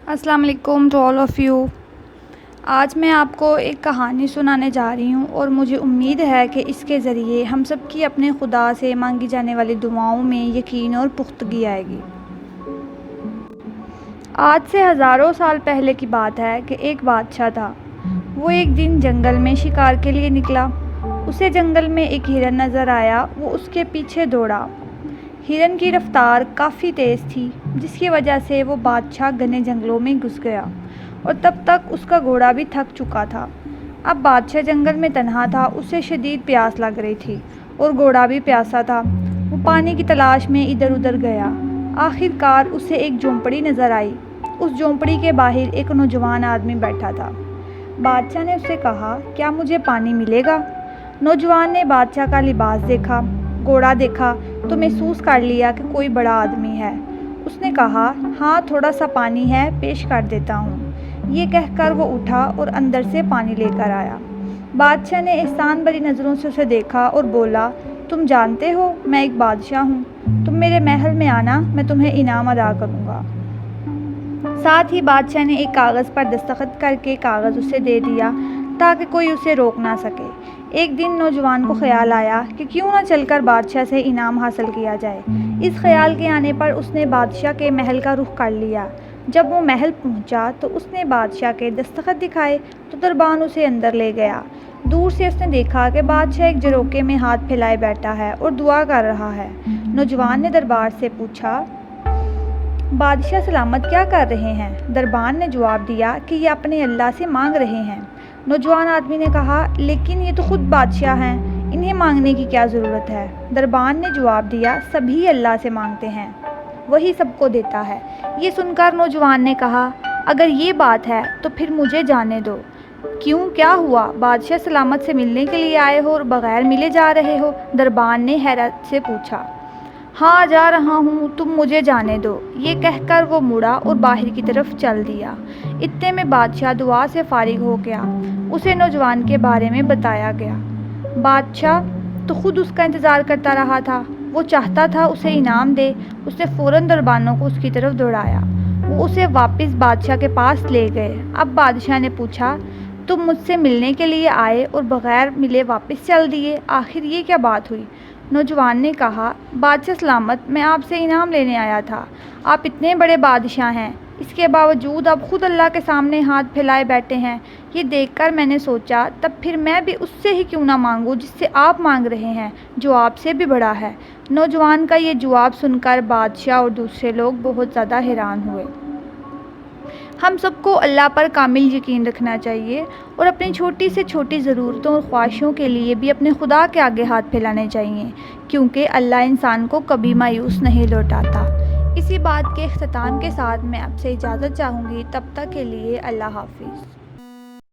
السلام علیکم to all of you. آج میں آپ کو ایک کہانی سنانے جا رہی ہوں اور مجھے امید ہے کہ اس کے ذریعے ہم سب کی اپنے خدا سے مانگی جانے والی دعاؤں میں یقین اور پختگی آئے گی۔ آج سے ہزاروں سال پہلے کی بات ہے کہ ایک بادشاہ تھا۔ وہ ایک دن جنگل میں شکار کے لیے نکلا۔ اسے جنگل میں ایک ہرن نظر آیا۔ وہ اس کے پیچھے دوڑا۔ ہرن کی رفتار کافی تیز تھی، جس کی وجہ سے وہ بادشاہ گھنے جنگلوں میں گھس گیا اور تب تک اس کا گھوڑا بھی تھک چکا تھا۔ اب بادشاہ جنگل میں تنہا تھا۔ اسے شدید پیاس لگ رہی تھی اور گھوڑا بھی پیاسا تھا۔ وہ پانی کی تلاش میں ادھر ادھر گیا۔ آخر کار اسے ایک جھونپڑی نظر آئی۔ اس جھونپڑی کے باہر ایک نوجوان آدمی بیٹھا تھا۔ بادشاہ نے اسے کہا، "کیا مجھے پانی ملے گا؟" نوجوان نے بادشاہ کا لباس دیکھا، گھوڑا دیکھا تو محسوس کر لیا کہ کوئی بڑا آدمی ہے۔ اس نے کہا، "ہاں، تھوڑا سا پانی ہے، پیش کر دیتا ہوں۔" یہ کہہ کر وہ اٹھا اور اندر سے پانی لے کر آیا۔ بادشاہ نے احسان بھری نظروں سے اسے دیکھا اور بولا، "تم جانتے ہو میں ایک بادشاہ ہوں۔ تم میرے محل میں آنا، میں تمہیں انعام ادا کروں گا۔" ساتھ ہی بادشاہ نے ایک کاغذ پر دستخط کر کے کاغذ اسے دے دیا تاکہ کوئی اسے روک نہ سکے۔ ایک دن نوجوان کو خیال آیا کہ کیوں نہ چل کر بادشاہ سے انعام حاصل کیا جائے۔ اس خیال کے آنے پر اس نے بادشاہ کے محل کا رخ کر لیا۔ جب وہ محل پہنچا تو اس نے بادشاہ کے دستخط دکھائے تو دربان اسے اندر لے گیا۔ دور سے اس نے دیکھا کہ بادشاہ ایک جھروکے میں ہاتھ پھیلائے بیٹھا ہے اور دعا کر رہا ہے۔ نوجوان نے دربار سے پوچھا، "بادشاہ سلامت کیا کر رہے ہیں؟" دربان نے جواب دیا کہ یہ اپنے اللہ سے مانگ رہے ہیں۔ نوجوان آدمی نے کہا، "لیکن یہ تو خود بادشاہ ہیں، انہیں مانگنے کی کیا ضرورت ہے؟" دربان نے جواب دیا، "سبھی اللہ سے مانگتے ہیں، وہی سب کو دیتا ہے۔" یہ سن کر نوجوان نے کہا، "اگر یہ بات ہے تو پھر مجھے جانے دو۔ کیوں، کیا ہوا؟ بادشاہ سلامت سے ملنے کے لیے آئے ہو اور بغیر ملے جا رہے ہو؟" دربان نے حیرت سے پوچھا۔ "ہاں، جا رہا ہوں، تم مجھے جانے دو۔" یہ کہہ کر وہ مڑا اور باہر کی طرف چل دیا۔ اتنے میں بادشاہ دعا سے فارغ ہو گیا۔ اسے نوجوان کے بارے میں بتایا گیا۔ بادشاہ تو خود اس کا انتظار کرتا رہا تھا۔ وہ چاہتا تھا اسے انعام دے۔ اس نے فوراً دربانوں کو اس کی طرف دوڑایا۔ وہ اسے واپس بادشاہ کے پاس لے گئے۔ اب بادشاہ نے پوچھا، "تم مجھ سے ملنے کے لیے آئے اور بغیر ملے واپس چل دیے، آخر یہ کیا بات ہوئی؟" نوجوان نے کہا، "بادشاہ سلامت، میں آپ سے انعام لینے آیا تھا۔ آپ اتنے بڑے بادشاہ ہیں، اس کے باوجود آپ خود اللہ کے سامنے ہاتھ پھیلائے بیٹھے ہیں۔ یہ دیکھ کر میں نے سوچا، تب پھر میں بھی اس سے ہی کیوں نہ مانگوں جس سے آپ مانگ رہے ہیں، جو آپ سے بھی بڑا ہے۔" نوجوان کا یہ جواب سن کر بادشاہ اور دوسرے لوگ بہت زیادہ حیران ہوئے۔ ہم سب کو اللہ پر کامل یقین رکھنا چاہیے اور اپنی چھوٹی سے چھوٹی ضرورتوں اور خواہشوں کے لیے بھی اپنے خدا کے آگے ہاتھ پھیلانے چاہیے، کیونکہ اللہ انسان کو کبھی مایوس نہیں لوٹاتا۔ اسی بات کے اختتام کے ساتھ میں آپ سے اجازت چاہوں گی۔ تب تک کے لیے اللہ حافظ۔